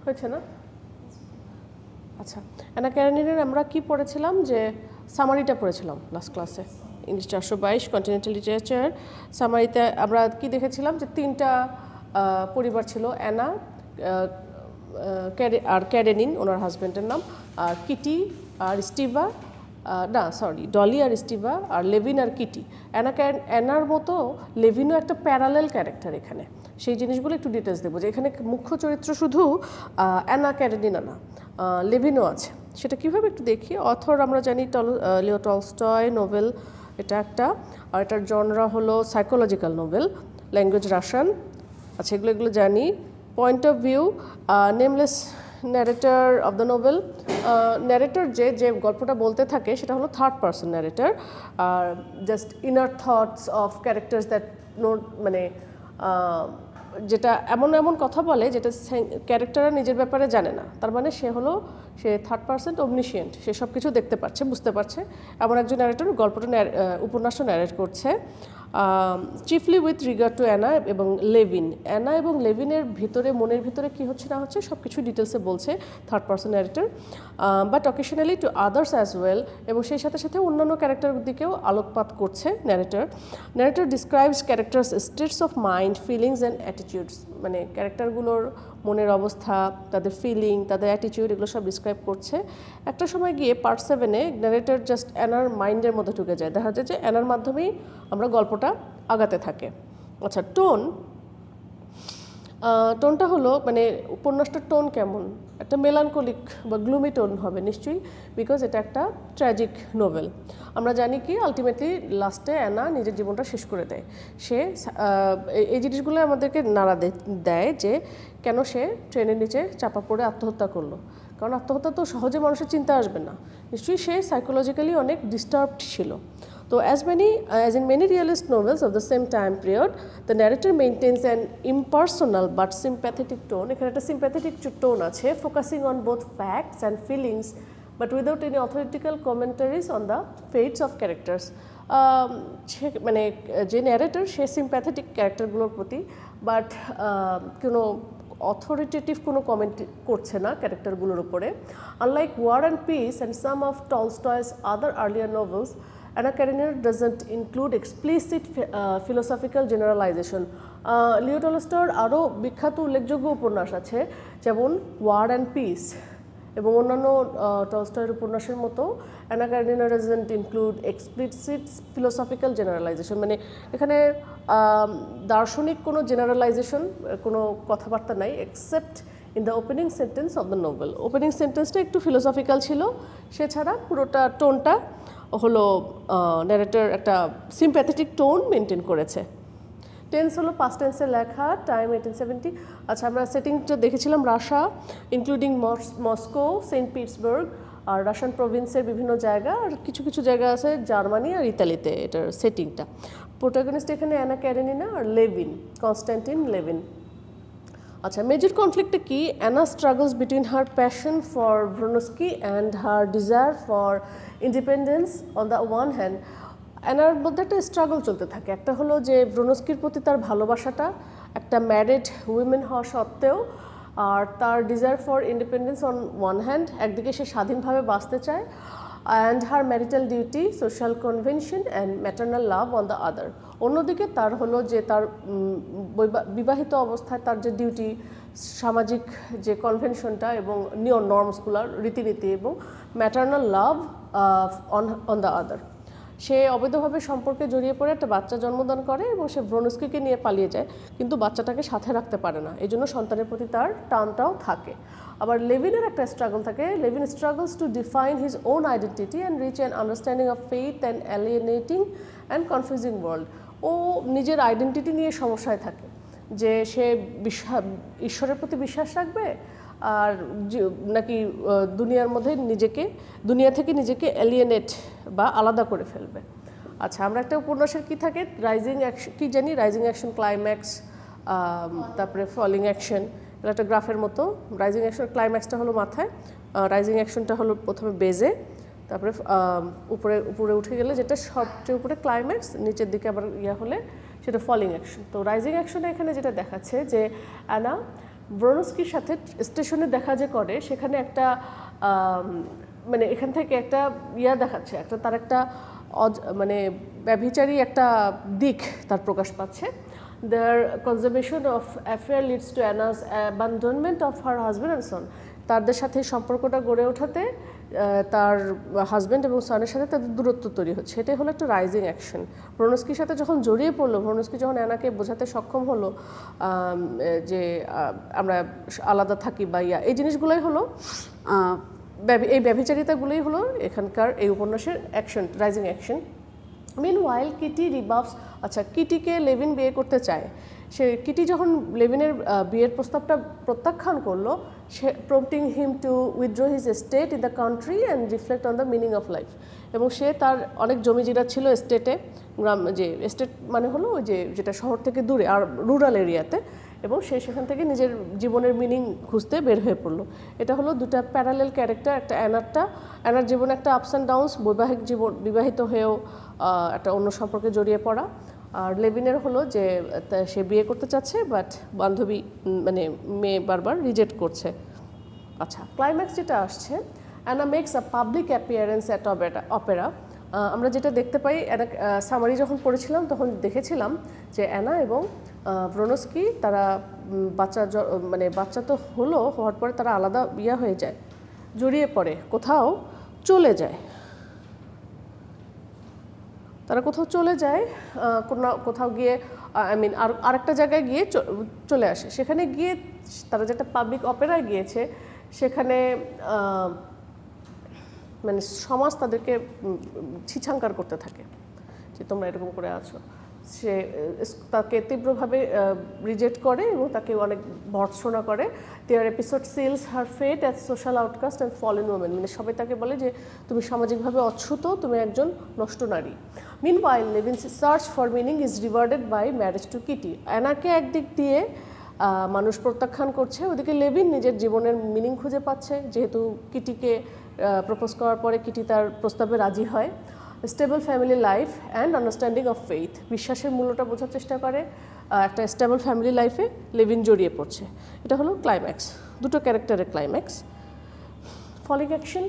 হয়েছে না? আচ্ছা, অ্যানা ক্যারেনিনার আমরা কি পড়েছিলাম, যে সামারিটা পড়েছিলাম লাস্ট ক্লাসে, ইংলিশ 422 কন্টিনেন্টাল লিটারেচার। সামারিতে আমরা কি দেখেছিলাম, যে 3টা পরিবার ছিল, অ্যানা আর ক্যারেনিন ওনার হাজব্যান্ডের নাম, আর কিটি আর স্টিভা, ডলি আর স্টিভা, আর লেভিন আর কিটি। অ্যানার মতো লেভিনও একটা প্যারালেল ক্যারেক্টার এখানে, সেই জিনিসগুলো একটু ডিটেলস দেবো, যে এখানে মুখ্য চরিত্র শুধু অ্যানা ক্যারেনিনা না, লেভিনও আছে। সেটা কীভাবে একটু দেখি। অথর আমরা জানি লিও টলস্টয়, নোভেল এটা একটা, আর এটার জনরা হলো সাইকোলজিক্যাল নোভেল, ল্যাঙ্গুয়েজ রাশিয়ান। আচ্ছা, এগুলো জানি। Point of view, nameless narrator of the novel. Narrator যে গল্পটা বলতে থাকে সেটা হলো থার্ড পারসন ন্যারেটর, আর just inner thoughts of characters that মানে যেটা এমন কথা বলে যেটা ক্যারেক্টাররা নিজের ব্যাপারে জানে না, তার মানে সে থার্ড পারসন ওমনিশিয়েন্ট, সে সব কিছু দেখতে পাচ্ছে, বুঝতে পারছে। এমন একজন ন্যারেটর গল্পটা উপন্যাসটা ন্যারেট করছে। চিফলি উইথ রিগার্ড টু অ্যানা এবং লেভিন। অ্যানা এবং লেভিনের ভিতরে, মনের ভিতরে কী হচ্ছে না হচ্ছে সব কিছু ডিটেলসে বলছে third person narrator, but occasionally to others as well, এবং সেই সাথে সাথে অন্যান্য ক্যারেক্টারের দিকেও আলোকপাত করছে narrator. Narrator describes characters states of mind, feelings and attitudes, মানে ক্যারেক্টারগুলোর মনের অবস্থা, তাদের ফিলিং, তাদের অ্যাটিটিউড, এগুলো সব ডিসক্রাইব করছে। একটা সময় গিয়ে পার্ট 7-এ ন্যারেটর জাস্ট অ্যানার মাইন্ডের মধ্যে ঢুকে যায়, দেখা যায় যে অ্যানার মাধ্যমেই আমরা গল্পটা আগাতে থাকে। আচ্ছা, টোনটা হলো, মানে উপন্যাসটার টোন কেমন, একটা মেলানকোলিক বা গ্লুমি টোন হবে নিশ্চয়ই, বিকজ এটা একটা ট্র্যাজিক নোভেল। আমরা জানি কি আলটিমেটলি লাস্টে অ্যানা নিজের জীবনটা শেষ করে দেয়। সে এই জিনিসগুলো আমাদেরকে নাড়া দেয় যে কেন সে ট্রেনের নিচে চাপা পড়ে আত্মহত্যা করলো, কারণ আত্মহত্যা তো সহজে মানুষের চিন্তা আসবে না, নিশ্চয়ই সে সাইকোলজিক্যালি অনেক ডিস্টার্বড ছিল। So as in many realist novels of the same time period, the narrator maintains an impersonal but sympathetic tone. এখানে একটা sympathetic tone আছে, focusing on both facts and feelings, but without any authoritative commentaries on the fates of characters. মানে যে narrator সে sympathetic ক্যারেক্টারগুলোর প্রতি, but কোনো authoritative কোনো comment করছে না ক্যারেক্টারগুলোর উপরে। Unlike War and Peace and some of Tolstoy's other earlier novels, Anna Karenina doesn't include explicit philosophical generalization. Leo টলস্টয়ের আরও বিখ্যাত উল্লেখযোগ্য উপন্যাস আছে, যেমন ওয়ার অ্যান্ড পিস, এবং অন্যান্য টলস্টয়ের উপন্যাসের মতো Anna Karenina doesn't include explicit philosophical generalization, মানে এখানে দার্শনিক কোনো জেনারেলাইজেশন, কোনো কথাবার্তা নাই, except in the opening sentence of the novel. Opening সেন্টেন্সটা একটু ফিলোসফিক্যাল ছিল, সেছাড়া পুরোটা টোনটা হলো ন্যারেটর একটা সিম্প্যাথেটিক টোন মেনটেন করেছে। টেন্স হলো পাস্ট টেন্সে লেখা, টাইম 1870। আচ্ছা, আমরা সেটিংটা দেখেছিলাম Russia, including Moscow, Saint Petersburg, আর রাশিয়ান প্রভিন্সের বিভিন্ন জায়গা, আর কিছু কিছু জায়গা আছে জার্মানি আর ইতালিতে এটার সেটিংটা। প্রোটাগনিস্ট এখানে অ্যানা ক্যারেনিনা আর লেভিন, কনস্ট্যান্টিন লেভিন। আচ্ছা, মেজর কনফ্লিক্টটা কি? Anna struggles between her passion for Vronsky and her desire for independence on the one hand. অ্যানার মধ্যে একটা স্ট্রাগল চলতে থাকে, একটা হলো যে ভ্রনস্কির প্রতি তার ভালোবাসাটা, একটা ম্যারিড উইমেন হওয়া সত্ত্বেও, আর তার desire for independence on one hand, একদিকে সে স্বাধীনভাবে বাঁচতে চায়, and her marital duty, social convention and maternal love on the আদার। অন্যদিকে তার হলো যে তার বিবাহিত অবস্থায় তার যে ডিউটি, সামাজিক যে কনভেনশনটা এবং নর্মসগুলোর রীতিনীতি, এবং maternal love on the other. সে অবৈধভাবে সম্পর্কে জড়িয়ে পড়ে একটা বাচ্চা জন্মদান করে এবং সে ভ্রনস্কিকে নিয়ে পালিয়ে যায়, কিন্তু বাচ্চাটাকে সাথে রাখতে পারে না, এই জন্য সন্তানের প্রতি তার টানটাও থাকে। আবার লেভিনের একটা স্ট্রাগল থাকে, Levin struggles to define his own identity and reach an understanding of faith and alienating and confusing world. ও নিজের আইডেন্টিটি নিয়ে সমস্যায় থাকে, যে সে ঈশ্বরের প্রতি বিশ্বাস রাখবে, আর নাকি দুনিয়া থেকে নিজেকে এলিয়েনেট বা আলাদা করে ফেলবে। আচ্ছা, আমরা একটা উপন্যাসের কি থাকে, রাইজিং অ্যাকশন, কি জানি, রাইজিং অ্যাকশন, ক্লাইম্যাক্স, তারপরে ফলিং অ্যাকশন, এটা একটা গ্রাফের মতো। রাইজিং অ্যাকশন ক্লাইম্যাক্সটা হলো মাথায়, রাইজিং অ্যাকশনটা হলো প্রথমে বেজে, তারপরে উপরে উঠে গেলে যেটা সবচেয়ে উপরে ক্লাইম্যাক্স, নিচের দিকে আবার হলে সেটা ফলিং অ্যাকশন। তো রাইজিং অ্যাকশনে এখানে যেটা দেখাচ্ছে যে অ্যানা ব্রনস্কির সাথে স্টেশনে দেখা যে করে সেখানে একটা মানে এখান থেকে একটা দেখাচ্ছে, একটা তার একটা মানে ব্যভিচারী একটা দিক তার প্রকাশ পাচ্ছে। Their consummation of affair leads to Anna's abandonment of her husband and son. তাদের সাথে সম্পর্কটা গড়ে ওঠাতে তার হাজব্যান্ড এবং সনের সাথে তাদের দূরত্ব তৈরি হচ্ছে। এটাই হলো একটা রাইজিং অ্যাকশন। ব্রনস্কির সাথে যখন জড়িয়ে পড়লো, ব্রনস্কি যখন অ্যানাকে বোঝাতে সক্ষম হলো যে আমরা আলাদা থাকি বা এই জিনিসগুলোই হলো এই ব্যভিচারিতাগুলোই হলো এখানকার এই উপন্যাসের action, rising action. Meanwhile Kitty rebuffs, আচ্ছা কিটিকে লেভিন বিয়ে করতে চায়। সে কিটি যখন লেভিনের বিয়ের প্রস্তাবটা প্রত্যাখ্যান করলো, সে prompting him to withdraw his estate in the country and reflect on the meaning of life. এবং সে তার অনেক জমিজিরা ছিল এস্টেটে, গ্রাম যে এস্টেট মানে হলো ওই যেটা শহর থেকে দূরে আর রুরাল এরিয়াতে, এবং সে সেখান থেকে নিজের জীবনের মিনিং খুঁজতে বের হয়ে পড়লো। এটা হলো দুটা প্যারালেল ক্যারেক্টার, একটা অ্যানার জীবনে একটা আপস অ্যান্ড ডাউনস, বৈবাহিক জীবন, বিবাহিত হয়েও একটা অন্য সম্পর্কে জড়িয়ে পড়া, আর লেভিনের হলো যে সে বিয়ে করতে চাচ্ছে বাট বান্ধবী মানে মেয়ে বারবার রিজেক্ট করছে। আচ্ছা, ক্লাইম্যাক্স যেটা আসছে, Anna makes a public appearance at opera. আমরা যেটা দেখতে পাই, সামারি যখন পড়েছিলাম তখন দেখেছিলাম যে অ্যানা এবং ব্রনস্কি তারা বাচ্চা তো হওয়ার পরে তারা আলাদা হয়ে যায়, জড়িয়ে পড়ে, কোথাও চলে যায়, তারা কোথাও চলে যায়, কোথাও গিয়ে আরেকটা জায়গায় গিয়ে চলে আসে। সেখানে গিয়ে তারা যেটা পাবলিক অপেরায় গিয়েছে, সেখানে মানে সমাজ তাদেরকে ছিছাঙ্কার করতে থাকে যে তোমরা এরকম করে আছো। সে তাকে তীব্রভাবে রিজেক্ট করে এবং তাকে অনেক ভর্ৎসনা করে। Their episode seals her fate as social outcast and fallen women, মানে সবাই তাকে বলে যে তুমি সামাজিকভাবে অচ্যুত, তুমি একজন নষ্ট নারী। Meanwhile Levin's search for meaning is rewarded by marriage to Kitty. অ্যানাকে একদিক দিয়ে মানুষ প্রত্যাখ্যান করছে, ওদিকে লেভিন নিজের জীবনের মিনিং খুঁজে পাচ্ছে, যেহেতু কিটিকে প্রপোজ করার পরে কিটি তার প্রস্তাবে রাজি হয়। Stable family life and understanding of faith, বিশ্বাসের মূল্যটা বোঝার চেষ্টা করে। একটা স্টেবল ফ্যামিলি লাইফে লেভিন জড়িয়ে পড়ছে। এটা হলো ক্লাইম্যাক্স, দুটো ক্যারেক্টারের climax. Falling action,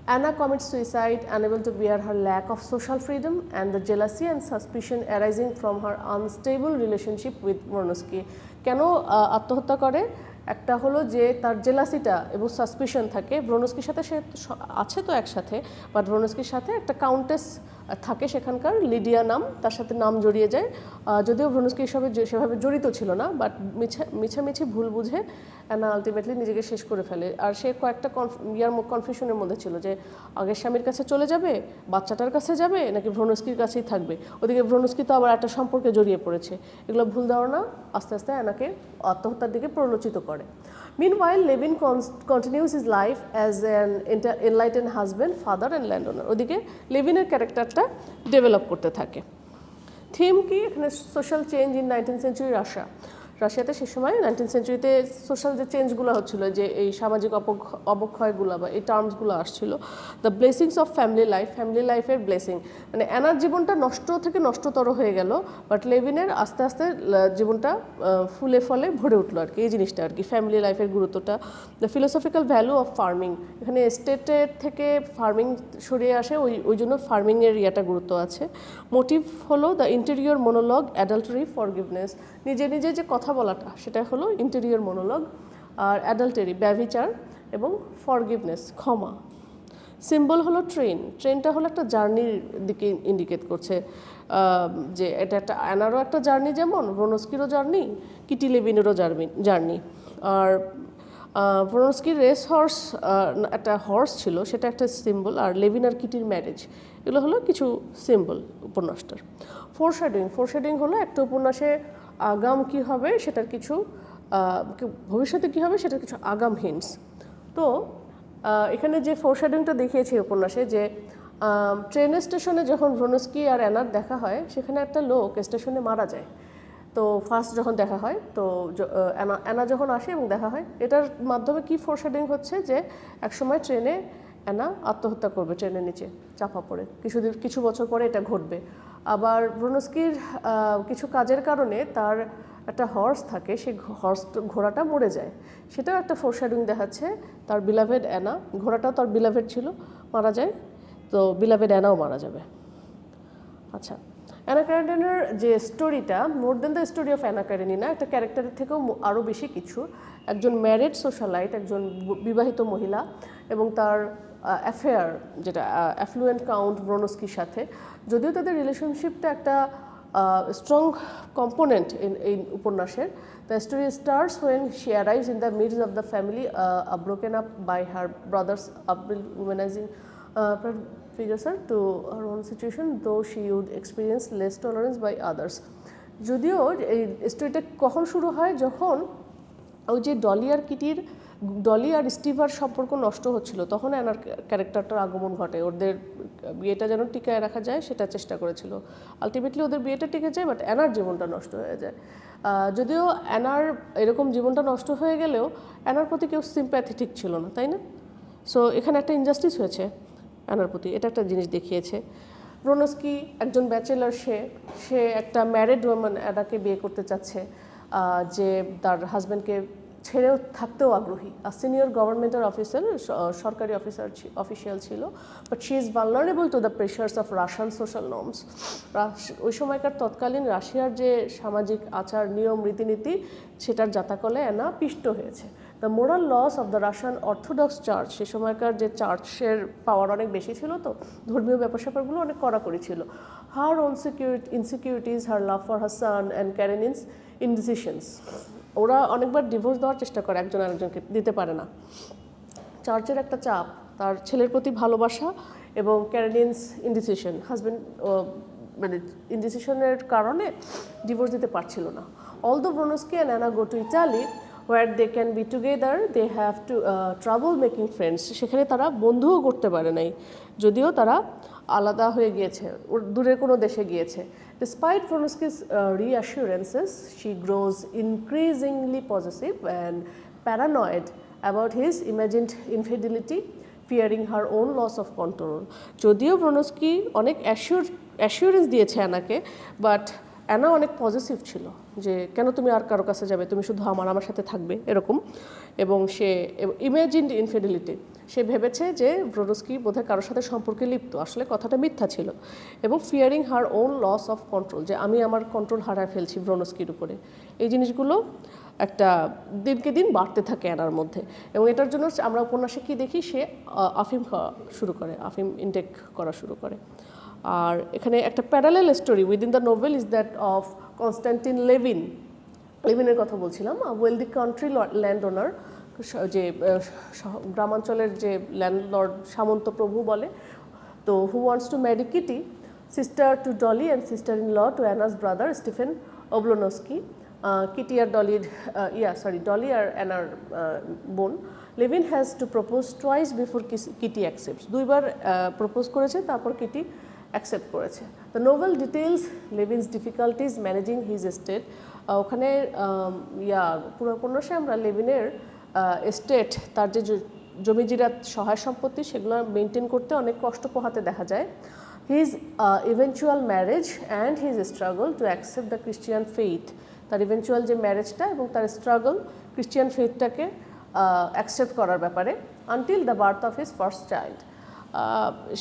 Anna commits suicide, unable to bear her lack of social freedom and the jealousy and suspicion arising from her unstable relationship with Bronsky. কেন আত্মহত্যা করে? একটা হলো যে তার জেলাসিটা এবং সাসপিশন থাকে। ব্রনস্কির সাথে সে আছে তো একসাথে, বাট ব্রনস্কির সাথে একটা কাউন্টেস থাকে সেখানকার, লিডিয়া নাম, তার সাথে নাম জড়িয়ে যায়। যদিও ব্রনস্কি সেভাবে জড়িত ছিল না, বাট মিছামিছি ভুল বুঝে অ্যানা আলটিমেটলি নিজেকে শেষ করে ফেলে। আর সে কয়েকটা কনফিউশনের মধ্যে ছিল যে আগের স্বামীর কাছে চলে যাবে, বাচ্চাটার কাছে যাবে, নাকি ব্রনস্কির কাছেই থাকবে। ওদিকে ব্রনস্কি তো আবার একটা সম্পর্কে জড়িয়ে পড়েছে। এগুলো ভুল ধারণা আস্তে আস্তে অ্যানাকে আত্মহত্যার দিকে প্ররোচিত করে। Meanwhile, Levin continues his life as an enlightened husband, father and landowner. ওদিকে লেভিনের ক্যারেক্টারটা ডেভেলপ করতে থাকে। থিম কি এখানে? Social change in 19th century Russia. রাশিয়াতে সে সময় 19th centuryতে সোশ্যাল যে চেঞ্জগুলো হচ্ছিলো, যে এই সামাজিক অবক্ষয়গুলো বা এই টার্মসগুলো আসছিল, the blessings of family life, family লাইফের ব্লেসিং, মানে অ্যানার জীবনটা নষ্ট থেকে নষ্টতর হয়ে গেল, বাট লেভিনের আস্তে আস্তে জীবনটা ফুলে ফলে ভরে উঠলো আর কি, এই জিনিসটা আর কি, ফ্যামিলি লাইফের গুরুত্বটা। The philosophical value of farming, এখানে এস্টেটের থেকে ফার্মিং সরিয়ে আসে, ওই জন্য ফার্মিংয়ের গুরুত্ব আছে। মোটিভ হলো the interior monologue, adultery, forgiveness, নিজে নিজে যে কথা বলাটা সেটা হলো ইন্টেরিয়র মনোলগ, আর অ্যাডাল্টারি ব্যভিচার, এবং ফরগিভনেস ক্ষমা। সিম্বল হলো ট্রেনটা হলো একটা জার্নির দিকে ইন্ডিকেট করছে, যে এটা একটা অ্যানারও একটা জার্নি, যেমন ব্রনস্কিরও জার্নি, কিটি লেভিনেরও জার্নি। আর ব্রনস্কির রেস হর্স, একটা হর্স ছিল, সেটা একটা সিম্বল, আর লেভিন আর কিটির ম্যারেজ, এগুলো হলো কিছু সিম্বল উপন্যাসটার। ফোরশ্যাডোয়িং হলো একটা উপন্যাসে আগাম কি হবে সেটার কিছু, ভবিষ্যতে কি হবে সেটার কিছু আগাম হিন্টস। তো এখানে যে ফোরশ্যাডোয়িংটা দেখিয়েছে উপন্যাসে, যে ট্রেনের স্টেশনে যখন ব্রনস্কি আর অ্যানার দেখা হয়, সেখানে একটা লোক স্টেশনে মারা যায়। তো ফার্স্ট যখন দেখা হয়, তো অ্যানা যখন আসে এবং দেখা হয়, এটার মাধ্যমে কি ফোরশ্যাডোয়িং হচ্ছে, যে একসময় ট্রেনে অ্যানা আত্মহত্যা করবে, ট্রেনের নিচে চাপা পড়ে, কিছু বছর পরে এটা ঘটবে। আবার ব্রনস্কির কিছু কাজের কারণে তার একটা হর্স থাকে, সেই ঘোড়াটা মরে যায়, সেটাও একটা ফোরশ্যাডোইং দেখাচ্ছে। তার বিলাভেড অ্যানা, ঘোড়াটাও তার বিলাভেড ছিল, মারা যায়, তো বিলাভেড অ্যানাও মারা যাবে। আচ্ছা, অ্যানা কারেনিনার যে স্টোরিটা more than the story of Anna Karenina, একটা ক্যারেক্টারের থেকেও আরও বেশি কিছু। একজন ম্যারিড সোশ্যালাইট, একজন বিবাহিত মহিলা, এবং তার অ্যাফেয়ার যেটা অ্যাফ্লুয়েন্ট কাউন্ট ব্রোনস্কির সাথে, যদিও তাদের রিলেশনশিপটা একটা স্ট্রং কম্পোনেন্ট এই উপন্যাসের। The story starts when she arrives in the midst of the family broken up by her brother's womanising precursor to her own situation, though she would experience less tolerance by others. যদিও এই স্টোরিটা কখন শুরু হয়, যখন ওই যে ডলি আর স্টিভার সম্পর্ক নষ্ট হচ্ছিল, তখন অ্যানার ক্যারেক্টারটার আগমন ঘটে। ওদের বিয়েটা যেন টিকায় রাখা যায় সেটা চেষ্টা করেছিল। আলটিমেটলি ওদের বিয়েটা টিকে যায়, বাট অ্যানার জীবনটা নষ্ট হয়ে যায়। যদিও অ্যানার এরকম জীবনটা নষ্ট হয়ে গেলেও অ্যানার প্রতি কেউ সিম্প্যাথেটিক ছিল না, তাই না? সো এখানে একটা ইনজাস্টিস হয়েছে অ্যানার প্রতি, এটা একটা জিনিস দেখিয়েছে। ব্রোনস্কি একজন ব্যাচেলার, সে একটা ম্যারিড ওম্যান অ্যানাকে বিয়ে করতে চাচ্ছে, যে তার হাজব্যান্ডকে ছেড়েও থাকতেও আগ্রহী। আর সিনিয়র গভর্নমেন্টের অফিসার, সরকারি অফিসিয়াল ছিল, but she is vulnerable to the pressures of Russian social norms. ওই সময়কার তৎকালীন রাশিয়ার যে সামাজিক আচার নিয়ম রীতিনীতি, সেটার জাতাকলে অ্যানা পিষ্ট হয়েছে। The moral loss of the Russian Orthodox church, সে সময়কার যে চার্চের পাওয়ার অনেক বেশি ছিল, তো ধর্মীয় ব্যাপার স্যাপারগুলো অনেক কড়াকড়ি ছিল। Her own insecurities, her love for her son and Karenin's indecisions, ওরা অনেকবার ডিভোর্স দেওয়ার চেষ্টা করে, একজন আরেকজনকে দিতে পারে না। চার্চের একটা চাপ, তার ছেলের প্রতি ভালোবাসা, এবং ক্যারেনিনস ইনডিসিশন, হাজব্যান্ড মানে ইনডিসিশনের কারণে ডিভোর্স দিতে পারছিল না। Although Vronsky and Anna go to Italy where they can be together, they have to trouble making friends, সেখানে তারা বন্ধুও করতে পারে নাই, যদিও তারা আলাদা হয়ে গিয়েছে, দূরের কোনো দেশে গিয়েছে। Despite Bronsky's reassurances, she grows increasingly possessive and paranoid about his imagined infidelity, fearing her own loss of control. যদিও ব্রোনস্কি অনেক অ্যাসিওরেন্স দিয়েছে অ্যানাকে, বাট অ্যানা অনেক পজিটিভ ছিল, যে কেন তুমি আর কারো কাছে যাবে, তুমি শুধু আমার সাথে থাকবে, এরকম। এবং সে ইমেজিনড ইনফিডিলিটি, সে ভেবেছে যে ব্রোনস্কি বোধহয় কারোর সাথে সম্পর্কে লিপ্ত, আসলে কথাটা মিথ্যা ছিল। এবং fearing her own loss of control, যে আমি আমার কন্ট্রোল হারায় ফেলছি ব্রোনস্কির উপরে। এই জিনিসগুলো একটা দিনকে দিন বাড়তে থাকে অ্যানার মধ্যে। এবং এটার জন্য আমরা উপন্যাসে কী দেখি, সে আফিম খাওয়া শুরু করে, আফিম ইনটেক করা শুরু করে। আর এখানে একটা parallel story within the novel is that of Konstantin লেভিনের কথা বলছিলাম, ওয়েলদি কান্ট্রি ল্যান্ড ওনার, যে গ্রামাঞ্চলের যে ল্যান্ডলর্ড, সামন্ত প্রভু বলে, তো who wants to marry Kitty, sister to Dolly and sister in law to Anna's brother Stephen Oblonsky. Kitty আর ডলি আর অ্যানার বোন। Levin has to propose twice before Kitty accepts, দুইবার প্রপোজ করেছে, তারপর কিটি অ্যাকসেপ্ট করেছে। The novel details Levin's difficulties managing his estate. ওখানে পুরো উপন্যাসে আমরা লেভিনের এস্টেট, তার যে জমিজিরাত সহায় সম্পত্তি, সেগুলো মেনটেন করতে অনেক কষ্ট পোহাতে দেখা যায়। His eventual marriage and his struggle to accept the Christian faith, তার ইভেনচুয়াল যে ম্যারেজটা এবং তার স্ট্রাগল ক্রিশ্চিয়ান ফেইথটাকে অ্যাকসেপ্ট করার ব্যাপারে, until the birth of his first child.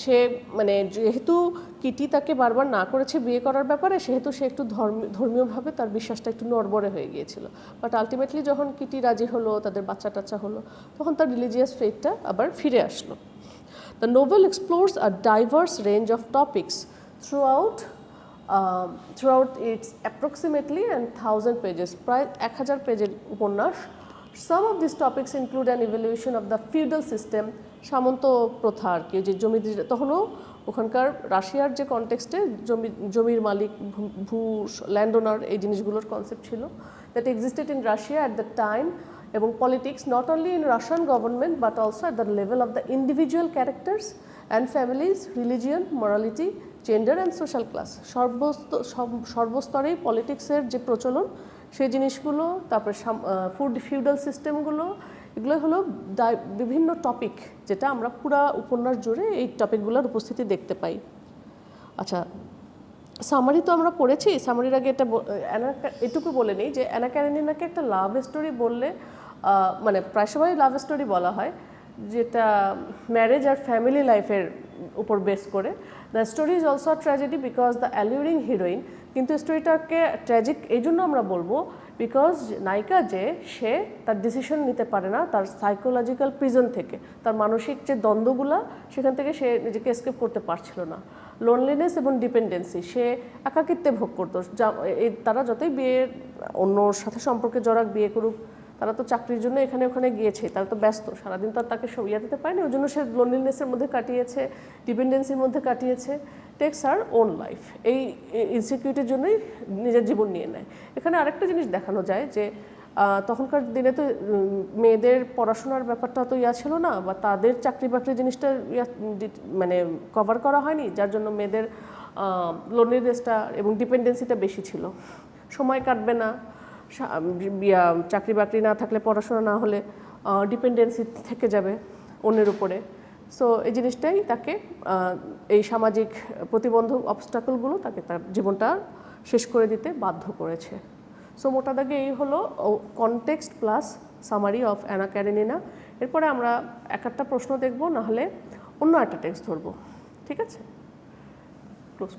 সে মানে যেহেতু কিটি তাকে বারবার না করেছে বিয়ে করার ব্যাপারে, সেহেতু সে একটু ধর্মীয়ভাবে তার বিশ্বাসটা একটু নড়বড়ে হয়ে গিয়েছিল। বাট আলটিমেটলি যখন কিটি রাজি হলো, তাদের বাচ্চা টাচ্চা হলো, তখন তার রিলিজিয়াস ফেথটা আবার ফিরে আসলো। The novel explores a diverse range of topics throughout its approximately 1000 pages, প্রায় 1000 পেজের উপন্যাস। Some of these topics include an evaluation of the feudal system, সামন্ত প্রথা আর কি, যে জমি তখনও ওখানকার রাশিয়ার যে কনটেক্সটে জমির মালিক, ল্যান্ড ওনার, এই জিনিসগুলোর কনসেপ্ট ছিল, that existed in Russia at the time, এবং politics not only in Russian government but also at the level of the individual characters and families, religion, morality, gender and social class. সর্বস্তরেই পলিটিক্সের যে প্রচলন, সেই জিনিসগুলো, তারপরে feudal সিস্টেমগুলো, এগুলো হলো বিভিন্ন টপিক, যেটা আমরা পুরা উপন্যাস জুড়ে এই টপিকগুলোর উপস্থিতি দেখতে পাই। আচ্ছা, সামারি তো আমরা পড়েছি, সামারির আগে এটুকু বলে নিই যে অ্যানা ক্যারেনিনাকে একটা লাভ স্টোরি বললে মানে প্রায় সময় লাভ স্টোরি বলা হয় যেটা ম্যারেজ আর ফ্যামিলি লাইফের উপর বেস করে। The story is also tragedy because the alluring heroine, কিন্তু স্টোরিটাকে ট্র্যাজিক এই জন্য আমরা বলবো বিকজ নায়িকা যে সে তার ডিসিশন নিতে পারে না তার সাইকোলজিক্যাল প্রিজন থেকে, তার মানসিক যে দ্বন্দ্বগুলা সেখান থেকে সে নিজেকে এসকেপ করতে পারছিল না। লোনলিনেস এবং ডিপেন্ডেন্সি, সে একাকিত্বে ভোগ করতো। তারা যতই বিয়ের অন্যর সাথে সম্পর্কে জড়াক, বিয়ে করুক, তারা তো চাকরির জন্য এখানে ওখানে গিয়েছে, তারা তো ব্যস্ত, সারাদিন তো আর তাকে ইয়ে দিতে পারেনি, ওই জন্য সে লোনলিনেসের মধ্যে কাটিয়েছে, ডিপেন্ডেন্সির মধ্যে কাটিয়েছে, টেক্স আর ওন লাইফ। এই ইনসিকিউরিটির জন্যই নিজের জীবন নিয়ে নেয়। এখানে আরেকটা জিনিস দেখানো যায় যে তখনকার দিনে তো মেয়েদের পড়াশোনার ব্যাপারটা তো ছিল না, বা তাদের চাকরি বাকরি জিনিসটা মানে কভার করা হয়নি, যার জন্য মেয়েদের লোনলিনেসটা এবং ডিপেন্ডেন্সিটা বেশি ছিল। সময় কাটবে না, চাকরি বাকরি না থাকলে, পড়াশোনা না হলে ডিপেন্ডেন্সি থেকে যাবে অন্যের উপরে। সো এই জিনিসটাই তাকে এই সামাজিক প্রতিবন্ধক অবস্টাকলগুলো তাকে তার জীবনটা শেষ করে দিতে বাধ্য করেছে। সো মোটা দাগে এই হলো context plus summary of Anna Karenina. এরপরে আমরা একটা প্রশ্ন দেখব, নাহলে অন্য একটা টেক্সট ধরবো। ঠিক আছে, ক্লোজ।